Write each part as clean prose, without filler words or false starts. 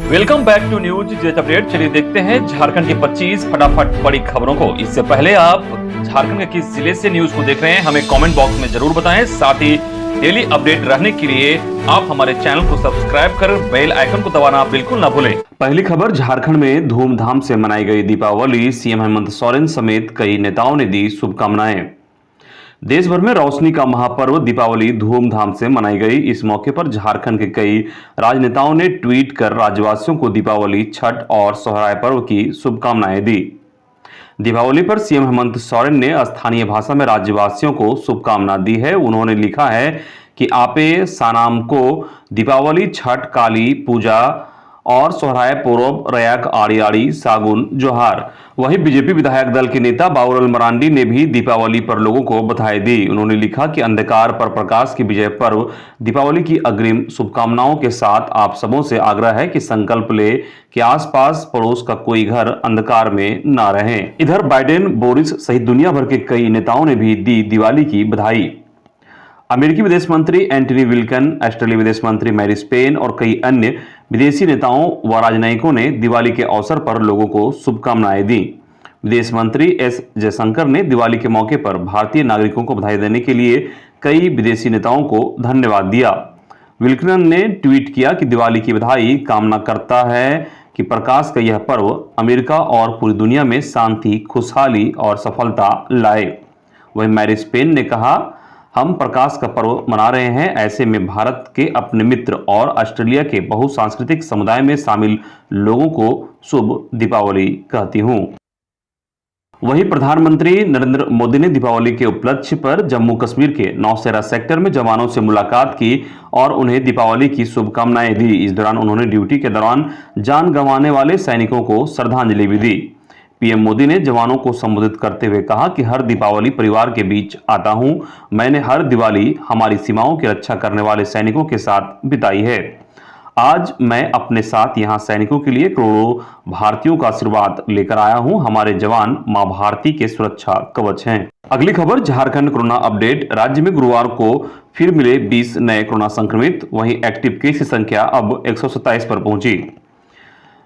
Welcome back to news jet update. चलिए देखते हैं झारखंड की 25 फटाफट बड़ी खबरों को। इससे पहले आप झारखंड के किस जिले से न्यूज को देख रहे हैं हमें कमेंट बॉक्स में जरूर बताएं। साथ ही डेली अपडेट रहने के लिए आप हमारे चैनल को सब्सक्राइब कर बेल आइकन को दबाना बिल्कुल ना भूलें। पहली खबर, झारखंड में धूमधाम से मनाई गई दीपावली। सीएम हेमंत सोरेन समेत कई नेताओं ने दी शुभकामनाएं। देश भर में रोशनी का महापर्व दीपावली धूमधाम से मनाई गई। इस मौके पर झारखंड के कई राजनेताओं ने ट्वीट कर राज्यवासियों को दीपावली, छठ और सोहराय पर्व की शुभकामनाएं दी। दीपावली पर सीएम हेमंत सोरेन ने स्थानीय भाषा में राज्यवासियों को शुभकामना दी है। उन्होंने लिखा है कि आपे सानाम को दीपावली, छठ, काली पूजा और सोहराय पूर्व रयाक आड़ी आड़ी सागुन जोहार। वहीं बीजेपी विधायक दल के नेता बाबूलाल मरांडी ने भी दीपावली पर लोगों को बधाई दी। उन्होंने लिखा कि अंधकार पर प्रकाश की विजय पर्व दीपावली की अग्रिम शुभकामनाओं के साथ आप सबों से आग्रह है कि संकल्प ले कि आसपास पड़ोस का कोई घर अंधकार में ना रहे। इधर बाइडेन, बोरिस सहित दुनिया भर के कई नेताओं ने भी दी दिवाली की बधाई। अमेरिकी विदेश मंत्री एंटनी ब्लिंकन, ऑस्ट्रेलियाई विदेश मंत्री मैरिस पेन और कई अन्य विदेशी नेताओं व राजनयिकों ने दिवाली के अवसर पर लोगों को शुभकामनाएं दी। विदेश मंत्री एस जयशंकर ने दिवाली के मौके पर भारतीय नागरिकों को बधाई देने के लिए कई विदेशी नेताओं को धन्यवाद दिया। ब्लिंकन ने ट्वीट किया कि दिवाली की बधाई, कामना करता है कि प्रकाश का यह पर्व अमेरिका और पूरी दुनिया में शांति, खुशहाली और सफलता लाए। वहीं मैरिस पेन ने कहा, हम प्रकाश का पर्व मना रहे हैं, ऐसे में भारत के अपने मित्र और ऑस्ट्रेलिया के बहुसांस्कृतिक समुदाय में शामिल लोगों को शुभ दीपावली कहती हूं। वहीं प्रधानमंत्री नरेंद्र मोदी ने दीपावली के उपलक्ष्य पर जम्मू कश्मीर के नौशेरा सेक्टर में जवानों से मुलाकात की और उन्हें दीपावली की शुभकामनाएं दी। इस दौरान उन्होंने ड्यूटी के दौरान जान गंवाने वाले सैनिकों को श्रद्धांजलि भी दी। पीएम मोदी ने जवानों को संबोधित करते हुए कहा कि हर दीपावली परिवार के बीच आता हूं। मैंने हर दिवाली हमारी सीमाओं की रक्षा करने वाले सैनिकों के साथ बिताई है। आज मैं अपने साथ यहां सैनिकों के लिए करोड़ों भारतीयों का आशीर्वाद लेकर आया हूं। हमारे जवान मां भारती के सुरक्षा कवच हैं। अगली खबर, झारखंड कोरोना अपडेट। राज्य में गुरुवार को फिर मिले 20 नए कोरोना संक्रमित। वहीं एक्टिव केस की संख्या अब 127 पर पहुंची।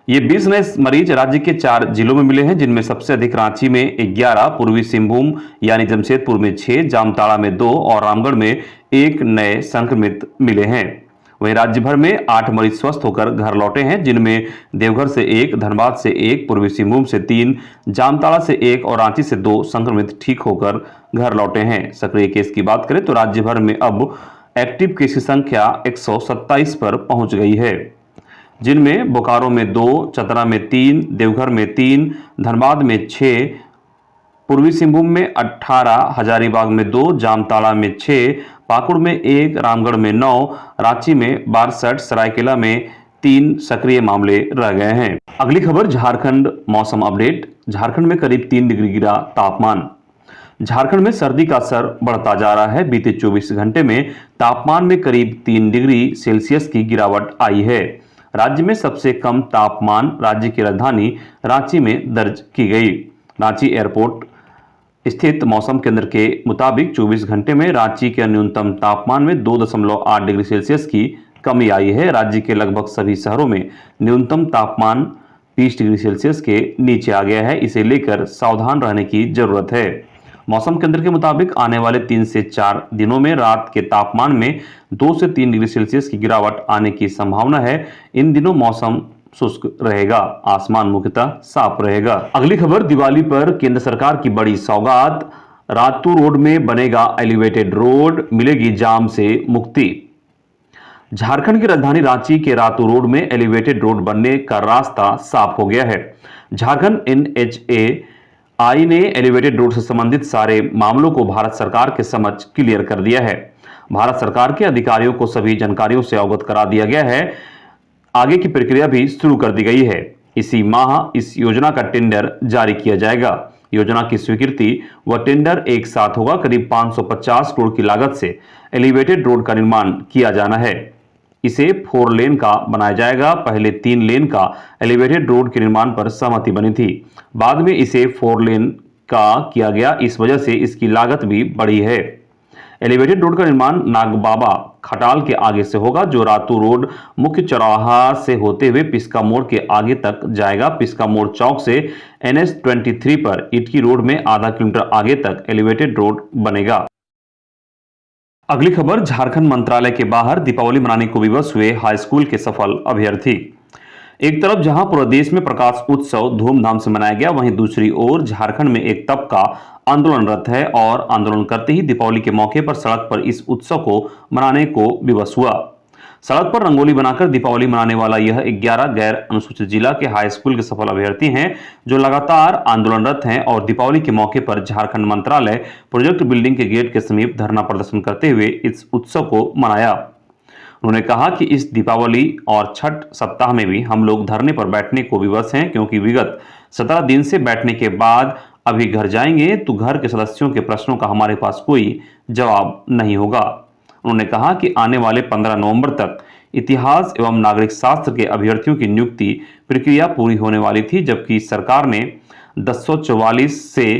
ये 20 नए मरीज राज्य के 4 जिलों में मिले हैं, जिनमें सबसे अधिक रांची में 11, पूर्वी सिंहभूम यानी जमशेदपुर में 6, जामताड़ा में 2 और रामगढ़ में 1 नए संक्रमित मिले हैं। वहीं राज्य भर में 8 मरीज स्वस्थ होकर घर लौटे हैं, जिनमें देवघर से 1, धनबाद से 1, पूर्वी सिंहभूम से 3, जामताड़ा से 1 और रांची से 2 संक्रमित ठीक होकर घर लौटे हैं। सक्रिय केस की बात करें तो राज्य भर में अब एक्टिव केस की संख्या 127 पर पहुंच गई है, जिनमें बोकारो में 2, चतरा में 3, देवघर में 3, धनबाद में 6, पूर्वी सिंहभूम में 18, हजारीबाग में 2, जामताड़ा में 6, पाकुड़ में 1, रामगढ़ में 9, रांची में 62, सरायकेला में 3 सक्रिय मामले रह गए हैं। अगली खबर, झारखंड मौसम अपडेट। झारखंड में करीब 3 डिग्री गिरा तापमान। झारखंड में सर्दी का असर बढ़ता जा रहा है। बीते 24 घंटे में तापमान में करीब 3 डिग्री सेल्सियस की गिरावट आई है। राज्य में सबसे कम तापमान राज्य की राजधानी रांची में दर्ज की गई। रांची एयरपोर्ट स्थित मौसम केंद्र के मुताबिक 24 घंटे में रांची के न्यूनतम तापमान में 2.8 डिग्री सेल्सियस की कमी आई है। राज्य के लगभग सभी शहरों में न्यूनतम तापमान 20 डिग्री सेल्सियस के नीचे आ गया है। इसे लेकर सावधान रहने की जरूरत है। मौसम केंद्र के मुताबिक आने वाले 3 से 4 दिनों में रात के तापमान में 2 से 3 डिग्री सेल्सियस की गिरावट आने की संभावना है। इन दिनों मौसम शुष्क रहेगा, आसमान मुख्यतः साफ रहेगा। अगली खबर, दिवाली पर केंद्र सरकार की बड़ी सौगात। रातू रोड में बनेगा एलिवेटेड रोड, मिलेगी जाम से मुक्ति। झारखंड की राजधानी रांची के रातू रोड में एलिवेटेड रोड बनने का रास्ता साफ हो गया है। झारखंड NHAI ने एलिवेटेड रोड से संबंधित सारे मामलों को भारत सरकार के समक्ष क्लियर कर दिया है। भारत सरकार के अधिकारियों को सभी जानकारियों से अवगत करा दिया गया है। आगे की प्रक्रिया भी शुरू कर दी गई है। इसी माह इस योजना का टेंडर जारी किया जाएगा। योजना की स्वीकृति व टेंडर एक साथ होगा। करीब 550 करोड़ की लागत से एलिवेटेड रोड का निर्माण किया जाना है। इसे 4 लेन का बनाया जाएगा। पहले 3 लेन का एलिवेटेड रोड के निर्माण पर सहमति बनी थी, बाद में इसे 4 लेन का किया गया। इस वजह से इसकी लागत भी बढ़ी है। एलिवेटेड रोड का निर्माण नागबाबा खटाल के आगे से होगा, जो रातू रोड मुख्य चौराहा से होते हुए पिस्का मोड़ के आगे तक जाएगा। पिस्का मोड़ चौक से NH-23 पर इटकी रोड में आधा किलोमीटर आगे तक एलिवेटेड रोड बनेगा। अगली खबर, झारखंड मंत्रालय के बाहर दीपावली मनाने को विवश हुए हाई स्कूल के सफल अभ्यर्थी। एक तरफ जहां पूरे देश में प्रकाश उत्सव धूमधाम से मनाया गया, वहीं दूसरी ओर झारखंड में एक तबका आंदोलनरत है और आंदोलन करते ही दीपावली के मौके पर सड़क पर इस उत्सव को मनाने को विवश हुआ। सड़क पर रंगोली बनाकर दीपावली मनाने वाला यह 11 गैर अनुसूचित जिला के हाई स्कूल के सफल अभ्यर्थी हैं, जो लगातार आंदोलनरत हैं और दीपावली के मौके पर झारखंड मंत्रालय प्रोजेक्ट बिल्डिंग के गेट के समीप धरना प्रदर्शन करते हुए इस उत्सव को मनाया। उन्होंने कहा कि इस दीपावली और छठ सप्ताह में भी हम लोग धरने पर बैठने को विवश हैं, क्योंकि विगत 17 दिन से बैठने के बाद अभी घर जाएंगे तो घर के सदस्यों के प्रश्नों का हमारे पास कोई जवाब नहीं होगा। उन्होंने कहा कि आने वाले 15 नवंबर तक इतिहास एवं नागरिक शास्त्र के अभ्यर्थियों की नियुक्ति प्रक्रिया पूरी होने वाली थी, जबकि सरकार ने 1044 से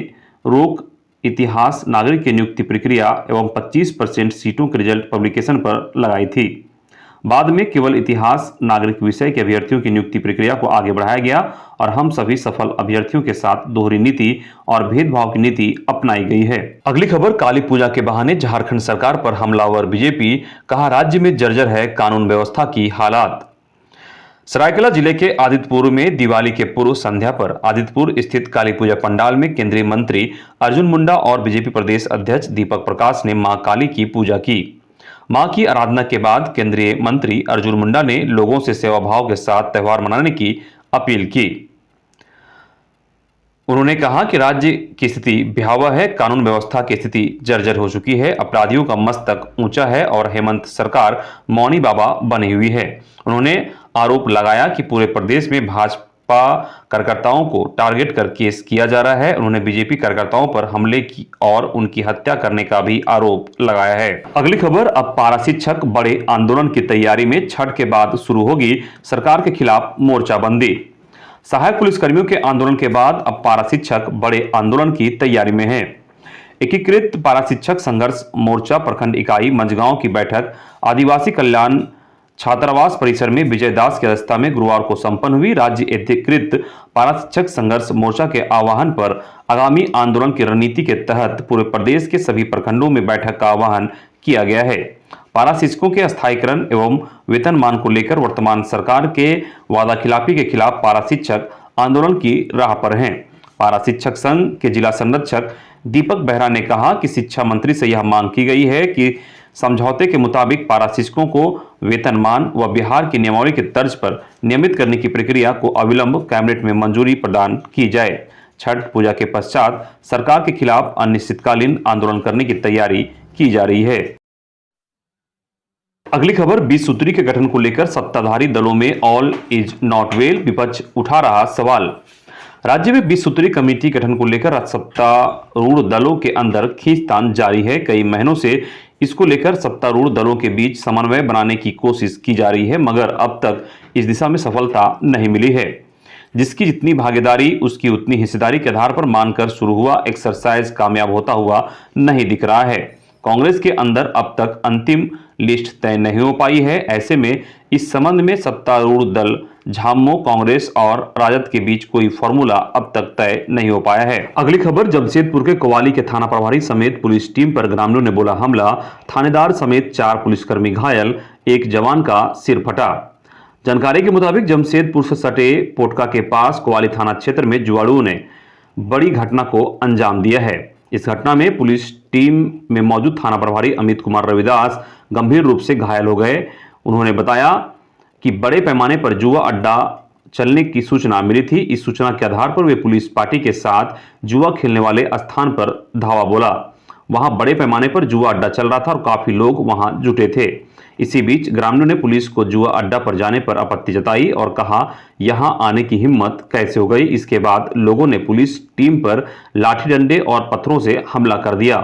रोक इतिहास नागरिक की नियुक्ति प्रक्रिया एवं 25% सीटों के रिजल्ट पब्लिकेशन पर लगाई थी। बाद में केवल इतिहास नागरिक विषय के अभ्यर्थियों की नियुक्ति प्रक्रिया को आगे बढ़ाया गया और हम सभी सफल अभ्यर्थियों के साथ दोहरी नीति और भेदभाव की नीति अपनाई गई है। अगली खबर, काली पूजा के बहाने झारखंड सरकार पर हमलावर बीजेपी, कहा राज्य में जर्जर है कानून व्यवस्था की हालात। सरायकेला जिले के आदित्यपुर में दिवाली के पूर्व संध्या पर आदित्यपुर स्थित काली पूजा पंडाल में केंद्रीय मंत्री अर्जुन मुंडा और बीजेपी प्रदेश अध्यक्ष दीपक प्रकाश ने मां काली की पूजा की। मां की आराधना के बाद केंद्रीय मंत्री अर्जुन मुंडा ने लोगों से सेवा भाव के साथ त्योहार मनाने की अपील की। उन्होंने कहा कि राज्य की स्थिति भयावह है, कानून व्यवस्था की स्थिति जर्जर हो चुकी है, अपराधियों का मस्तक ऊंचा है और हेमंत सरकार मौनी बाबा बनी हुई है। उन्होंने आरोप लगाया कि पूरे प्रदेश में भाजपा कार्यकर्ताओं को टारगेट कर केस किया जा रहा है। उन्होंने बीजेपी कार्यकर्ताओं पर हमले की और उनकी हत्या करने का भी आरोप लगाया है। अगली खबर, अब पारा शिक्षक बड़े आंदोलन की तैयारी में, छठ के बाद शुरू होगी सरकार के खिलाफ मोर्चाबंदी। सहायक पुलिसकर्मियों के आंदोलन के बाद अब पारा शिक्षक बड़े आंदोलन की तैयारी में है। एकीकृत पारा शिक्षक संघर्ष मोर्चा प्रखंड इकाई मंझगांव की बैठक आदिवासी कल्याण छात्रावास परिसर में विजय दास की अध्यक्षता में गुरुवार को संपन्न हुई। राज्य एकीकृत पारा शिक्षक संघर्ष मोर्चा के आह्वान पर आगामी आंदोलन की रणनीति के तहत पूरे प्रदेश के सभी प्रखंडों में बैठक का आह्वान किया गया है। पारा शिक्षकों के स्थायीकरण एवं वेतनमान को लेकर वर्तमान सरकार के वादा खिलाफी के खिलाफ पारा शिक्षक आंदोलन की राह पर हैं। पारा शिक्षक संघ के जिला संरक्षक दीपक बेहरा ने कहा कि शिक्षा मंत्री से यह मांग की गई है कि समझौते के मुताबिक पारा शिक्षकों को वेतनमान व बिहार की नियमावली के तर्ज पर नियमित करने की प्रक्रिया को अविलंब कैबिनेट में मंजूरी प्रदान की जाए। छठ पूजा के पश्चात सरकार के खिलाफ अनिश्चितकालीन आंदोलन करने की तैयारी की जा रही है। अगली खबर, 20 सूत्री के गठन को लेकर सत्ताधारी दलों में ऑल इज नॉट वेल, विपक्ष उठा रहा सवाल। राज्य में 20 सूत्री कमेटी गठन को लेकर सत्तारूढ़ दलों के अंदर खींचतान जारी है। कई महीनों से इसको लेकर सत्तारूढ़ दलों के बीच समन्वय बनाने की कोशिश की जा रही है, मगर अब तक इस दिशा में सफलता नहीं मिली है। जिसकी जितनी भागीदारी उसकी उतनी हिस्सेदारी के आधार पर मानकर शुरू हुआ एक्सरसाइज कामयाब होता हुआ नहीं दिख रहा है। कांग्रेस के अंदर अब तक अंतिम लिस्ट तय नहीं हो पाई है। ऐसे में इस संबंध में सत्तारूढ़ दल झामुमो, कांग्रेस और राजद के बीच कोई फॉर्मूला अब तक तय नहीं हो पाया है। अगली खबर, जमशेदपुर के कोवाली के थाना प्रभारी समेत पुलिस टीम पर ग्रामीणों ने बोला हमला, थानेदार समेत 4 पुलिसकर्मी घायल, 1 जवान का सिर फटा। जानकारी के मुताबिक जमशेदपुर से सटे पोटका के पास कोवाली थाना क्षेत्र में जुआड़ुओं ने बड़ी घटना को अंजाम दिया है। इस घटना में पुलिस टीम में मौजूद थाना प्रभारी अमित कुमार रविदास गंभीर रूप से घायल हो गए। उन्होंने बताया कि बड़े पैमाने पर जुआ अड्डा चलने की सूचना मिली थी। इस सूचना के आधार पर वे पुलिस पार्टी के साथ जुआ खेलने वाले स्थान पर धावा बोला। वहां बड़े पैमाने पर जुआ अड्डा चल रहा था और काफी लोग वहां जुटे थे। इसी बीच ग्रामीणों ने पुलिस को जुआ अड्डा पर जाने पर आपत्ति जताई और कहा यहां आने की हिम्मत कैसे हो गई। इसके बाद लोगों ने पुलिस टीम पर लाठी डंडे और पत्थरों से हमला कर दिया।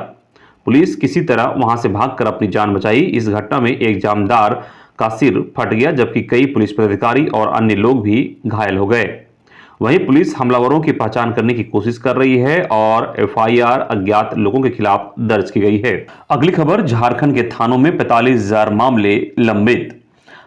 पुलिस किसी तरह वहां से भागकर अपनी जान बचाई। इस घटना में एक जामदार का सिर फट गया, जबकि कई पुलिस पदाधिकारी और अन्य लोग भी घायल हो गए। वहीं पुलिस हमलावरों की पहचान करने की कोशिश कर रही है और एफआईआर अज्ञात लोगों के खिलाफ दर्ज की गई है। अगली खबर, झारखंड के थानों में 45,000 मामले लंबित।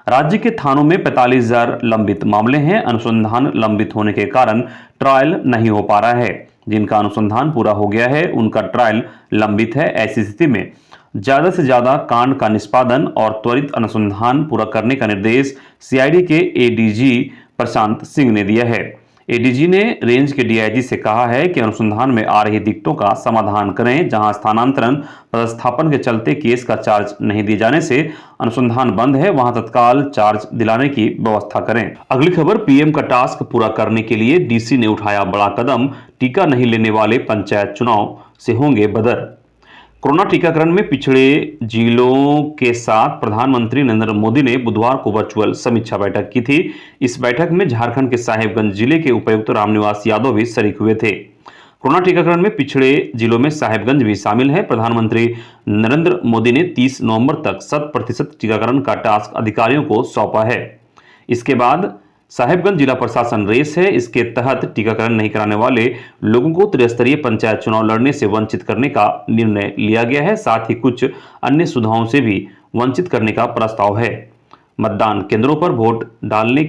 राज्य के थानों में 45,000 लंबित मामले हैं। अनुसंधान लंबित होने के कारण ट्रायल नहीं हो पा रहा है। जिनका अनुसंधान पूरा हो गया है उनका ट्रायल लंबित है। ऐसी स्थिति में ज्यादा से ज्यादा कांड का निष्पादन और त्वरित अनुसंधान पूरा करने का निर्देश सीआईडी के एडीजी प्रशांत सिंह ने दिया है। एडीजी ने रेंज के डीआईजी से कहा है कि अनुसंधान में आ रही दिक्कतों का समाधान करें। जहां स्थानांतरण पदस्थापन के चलते केस का चार्ज नहीं दिए जाने से अनुसंधान बंद है, वहां तत्काल चार्ज दिलाने की व्यवस्था करें। अगली खबर, पीएम का टास्क पूरा करने के लिए डीसी ने उठाया बड़ा कदम। टीका नहीं लेने वाले पंचायत चुनाव से होंगे बदर। कोरोना टीकाकरण में पिछड़े जिलों के साथ प्रधानमंत्री नरेंद्र मोदी ने बुधवार को वर्चुअल समीक्षा बैठक की थी। इस बैठक में झारखंड के साहेबगंज जिले के उपायुक्त रामनिवास यादव भी शरीक हुए थे। कोरोना टीकाकरण में पिछड़े जिलों में साहेबगंज भी शामिल है। प्रधानमंत्री नरेंद्र मोदी ने 30 नवंबर तक 100% टीकाकरण का टास्क अधिकारियों को सौंपा है। इसके बाद साहेबगंज जिला प्रशासन रेस है। इसके तहत टीकाकरण नहीं कराने वाले लोगों को त्रिस्तरीय पंचायत चुनाव लड़ने से वंचित करने का निर्णय लिया गया है। साथ ही कुछ अन्य सुविधाओं से भी वंचित करने का प्रस्ताव है। मतदान केंद्रों पर वोट डालने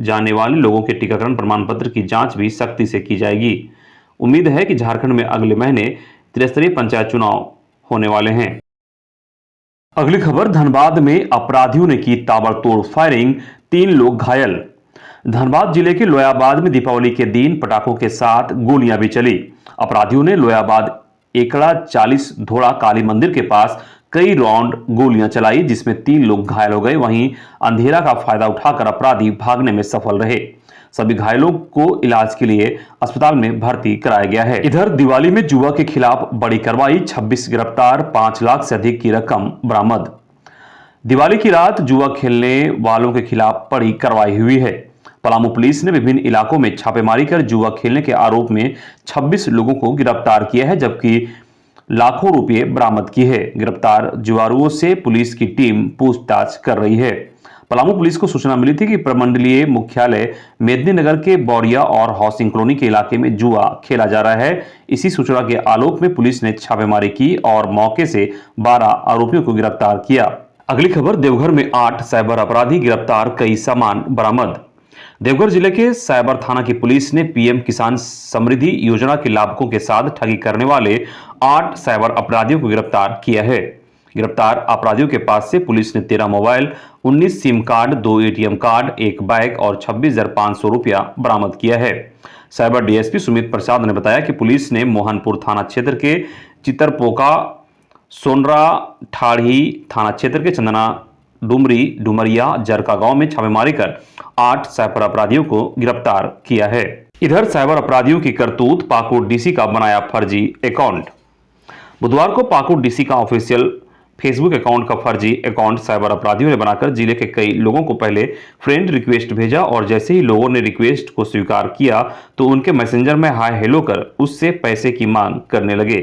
जाने वाले लोगों के टीकाकरण प्रमाण पत्र की जांच भी सख्ती से की जाएगी। उम्मीद है कि झारखंड में अगले महीने त्रिस्तरीय पंचायत चुनाव होने वाले हैं। अगली खबर, धनबाद में अपराधियों ने की ताबड़तोड़ फायरिंग, 3 लोग घायल। धनबाद जिले के लोयाबाद में दीपावली के दिन पटाखों के साथ गोलियां भी चली। अपराधियों ने लोयाबाद एकड़ा 40 धोड़ा काली मंदिर के पास कई राउंड गोलियां चलाई, जिसमें 3 लोग घायल हो गए। वहीं अंधेरा का फायदा उठाकर अपराधी भागने में सफल रहे। सभी घायलों को इलाज के लिए अस्पताल में भर्ती कराया गया है। इधर दिवाली में जुआ के खिलाफ बड़ी कार्रवाई, 26 गिरफ्तार, 5 लाख से अधिक की रकम बरामद। दिवाली की रात जुआ खेलने वालों के खिलाफ बड़ी कार्रवाई हुई है। पलामू पुलिस ने विभिन्न इलाकों में छापेमारी कर जुआ खेलने के आरोप में 26 लोगों को गिरफ्तार किया है, जबकि लाखों रुपए बरामद किए हैं। गिरफ्तार जुआरुओं से पुलिस की टीम पूछताछ कर रही है। पलामू पुलिस को सूचना मिली थी कि प्रमंडलीय मुख्यालय मेदिनीनगर के बौरिया और हाउसिंग कॉलोनी के इलाके में जुआ खेला जा रहा है। इसी सूचना के आलोक में पुलिस ने छापेमारी की और मौके से 12 आरोपियों को गिरफ्तार किया। अगली खबर, देवघर में 8 साइबर अपराधी गिरफ्तार, कई सामान बरामद। देवघर जिले के साइबर थाना की पुलिस ने पीएम किसान समृद्धि योजना के लाभुकों के साथ ठगी करने वाले 8 साइबर अपराधियों को गिरफ्तार किया है। गिरफ्तार अपराधियों के पास से पुलिस ने 13 mobile, 19 SIM card, 2 ATM card, 1 bike और 26,500 रुपया बरामद किया है। साइबर डीएसपी सुमित प्रसाद ने बताया कि पुलिस ने मोहनपुर थाना क्षेत्र के चितरपोका, सोनरा ठाड़ी थाना क्षेत्र के चंदना डुमरी, डुमरिया, जरका गांव में छापेमारी कर 8 साइबर अपराधियों को गिरफ्तार किया है। इधर साइबर अपराधियों की करतूत, पाकुड़ डीसी का बनाया फर्जी अकाउंट। बुधवार को पाकुड़ डीसी का ऑफिशियल फेसबुक अकाउंट का फर्जी अकाउंट साइबर अपराधियों ने बनाकर जिले के कई लोगों को पहले फ्रेंड रिक्वेस्ट भेजा और जैसे ही लोगों ने रिक्वेस्ट को स्वीकार किया तो उनके मैसेंजर में हाय हेलो कर उससे पैसे की मांग करने लगे।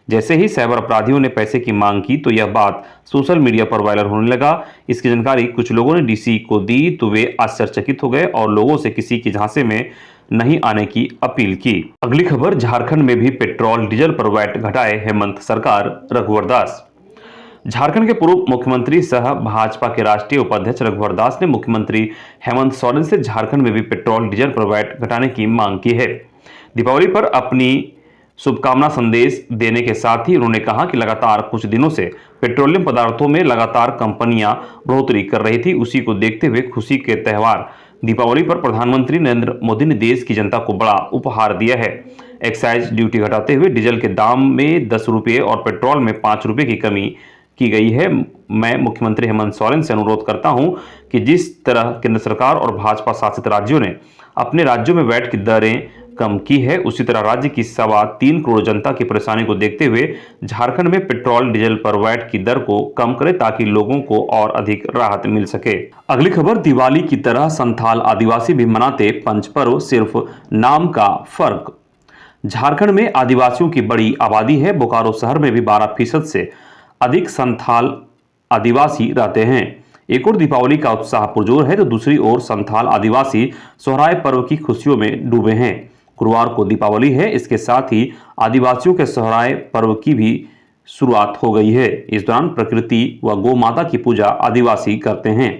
जैसे ही साइबर अपराधियों ने पैसे की मांग की तो यह बात सोशल मीडिया पर वायरल होने लगा। इसकी जानकारी कुछ लोगों ने डीसी को दी तो वे आश्चर्यचकित हो गए और लोगों से किसी के झांसे में नहीं आने की अपील की। अगली खबर, झारखंड में भी पेट्रोल डीजल पर वैट घटाए हेमंत सरकार, रघुवर दास। झारखंड के पूर्व मुख्यमंत्री सह भाजपा के राष्ट्रीय उपाध्यक्ष रघुवर दास ने मुख्यमंत्री हेमंत सोरेन से झारखंड में भी पेट्रोल डीजल पर वैट घटाने की मांग की है। दीपावली पर अपनी शुभकामना संदेश देने के साथ ही उन्होंने कहा कि लगातार कुछ दिनों से पेट्रोलियम पदार्थों में लगातार कंपनियां बढ़ोतरी कर रही थी। उसी को देखते हुए खुशी के त्यौहार दीपावली पर प्रधानमंत्री नरेंद्र मोदी ने देश की जनता को बड़ा उपहार दिया है। एक्साइज ड्यूटी घटाते हुए डीजल के दाम में 10 रुपये और पेट्रोल में 5 रुपये की कमी की गई है। मैं मुख्यमंत्री हेमंत सोरेन से अनुरोध करता हूं कि जिस तरह केंद्र सरकार और भाजपा शासित राज्यों ने अपने राज्यों में वैट की दरें कम की है, उसी तरह राज्य की 3.25 करोड़ जनता की परेशानी को देखते हुए झारखंड में पेट्रोल डीजल पर वैट की दर को कम करे ताकि लोगों को और अधिक राहत मिल सके। अगली खबर, दिवाली की तरह संथाल आदिवासी भी मनाते पंच पर्व, सिर्फ नाम का फर्क। झारखंड में आदिवासियों की बड़ी आबादी है। बोकारो शहर में भी 12% से अधिक संथाल आदिवासी रहते हैं। एक और दीपावली का उत्साह पुरजोर है तो दूसरी ओर संथाल आदिवासी सोहराय पर्व की खुशियों में डूबे हैं। गुरुवार को दीपावली है, इसके साथ ही आदिवासियों के सोहराय पर्व की भी शुरुआत हो गई है। इस दौरान प्रकृति व गौ माता की पूजा आदिवासी करते हैं।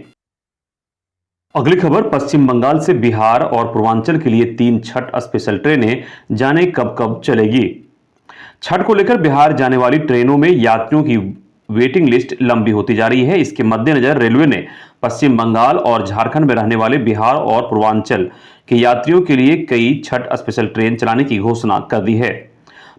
अगली खबर, पश्चिम बंगाल से बिहार और पूर्वांचल के लिए 3 छठ स्पेशल ट्रेनें जाने कब कब चलेगी। छठ को लेकर बिहार जाने वाली ट्रेनों में यात्रियों की वेटिंग लिस्ट लंबी होती जा रही है। इसके मद्देनजर रेलवे ने पश्चिम बंगाल और झारखंड में रहने वाले बिहार और पूर्वांचल के यात्रियों के लिए कई छठ स्पेशल ट्रेन चलाने की घोषणा कर दी है।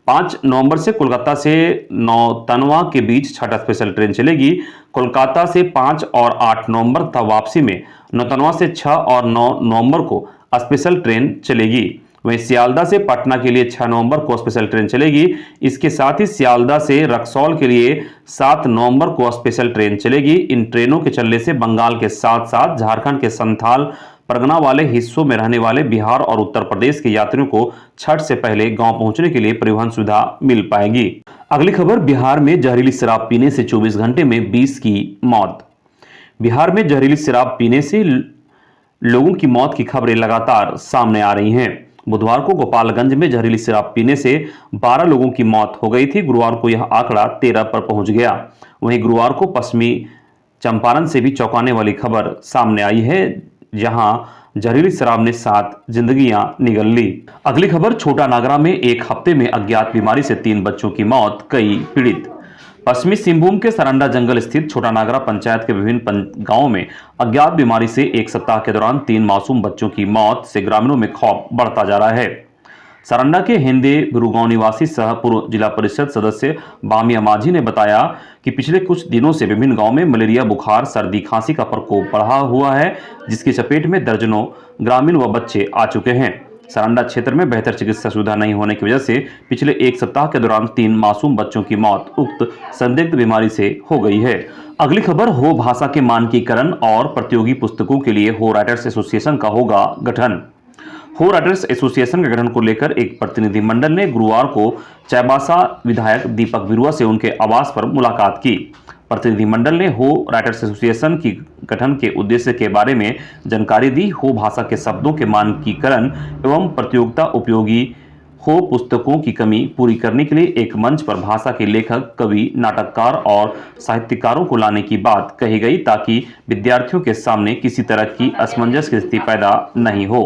5 नवंबर से कोलकाता से नौतनवा के बीच छठ स्पेशल ट्रेन चलेगी। कोलकाता से 5 और 8 नवंबर तथा वापसी में नौतनवा से 6 और 9 नवंबर को स्पेशल ट्रेन चलेगी। वहीं सियालदह से पटना के लिए 6 नवंबर को स्पेशल ट्रेन चलेगी। इसके साथ ही सियालदह से रक्सौल के लिए 7 नवंबर को स्पेशल ट्रेन चलेगी। इन ट्रेनों के चलने से बंगाल के साथ साथ झारखंड के संथाल परगना वाले हिस्सों में रहने वाले बिहार और उत्तर प्रदेश के यात्रियों को छठ से पहले गांव पहुंचने के लिए परिवहन सुविधा मिल पाएगी। अगली खबर, बिहार में जहरीली शराब पीने से 24 घंटे में 20 की मौत। बिहार में जहरीली शराब पीने से लोगों की मौत की खबरें लगातार सामने आ रही हैं। बुधवार को गोपालगंज में जहरीली शराब पीने से 12 लोगों की मौत हो गई थी। गुरुवार को यह आंकड़ा 13 पर पहुंच गया। वहीं गुरुवार को पश्चिमी चंपारण से भी चौंकाने वाली खबर सामने आई है, जहां जहरीली शराब ने 7 जिंदगियां निगल ली। अगली खबर, छोटा नागरा में एक हफ्ते में अज्ञात बीमारी से 3 बच्चों की मौत, कई पीड़ित। पश्चिमी सिंहभूम के सरंडा जंगल स्थित छोटा नागरा पंचायत के विभिन्न गांवों में अज्ञात बीमारी से एक सप्ताह के दौरान 3 मासूम बच्चों की मौत से ग्रामीणों में खौफ बढ़ता जा रहा है। सरंडा के हिंदे गुरु गांव निवासी सह पूर्व जिला परिषद सदस्य बामिया माझी ने बताया कि पिछले कुछ दिनों से विभिन्न गांवों में मलेरिया, बुखार, सर्दी, खांसी का प्रकोप बढ़ा हुआ है, जिसकी चपेट में दर्जनों ग्रामीण व बच्चे आ चुके हैं। सरंडा क्षेत्र में बेहतर चिकित्सा सुविधा नहीं होने की वजह से पिछले एक सप्ताह के दौरान 3 मासूम बच्चों की मौत उक्त संदिग्ध बीमारी से हो गई है। अगली खबर, हो भाषा के मानकीकरण और प्रतियोगी पुस्तकों के लिए हो राइटर्स एसोसिएशन का होगा गठन। हो राइटर्स एसोसिएशन के गठन को लेकर एक प्रतिनिधिमंडल ने गुरुवार को चाईबासा विधायक दीपक बिरुआ से उनके आवास पर मुलाकात की। प्रतिनिधिमंडल ने हो राइटर्स एसोसिएशन की गठन के उद्देश्य के बारे में जानकारी दी। हो भाषा के शब्दों के मानकीकरण एवं प्रतियोगिता उपयोगी हो पुस्तकों की कमी पूरी करने के लिए एक मंच पर भाषा के लेखक, कवि, नाटककार और साहित्यकारों को लाने की बात कही गई, ताकि विद्यार्थियों के सामने किसी तरह की असमंजस की स्थिति पैदा नहीं हो।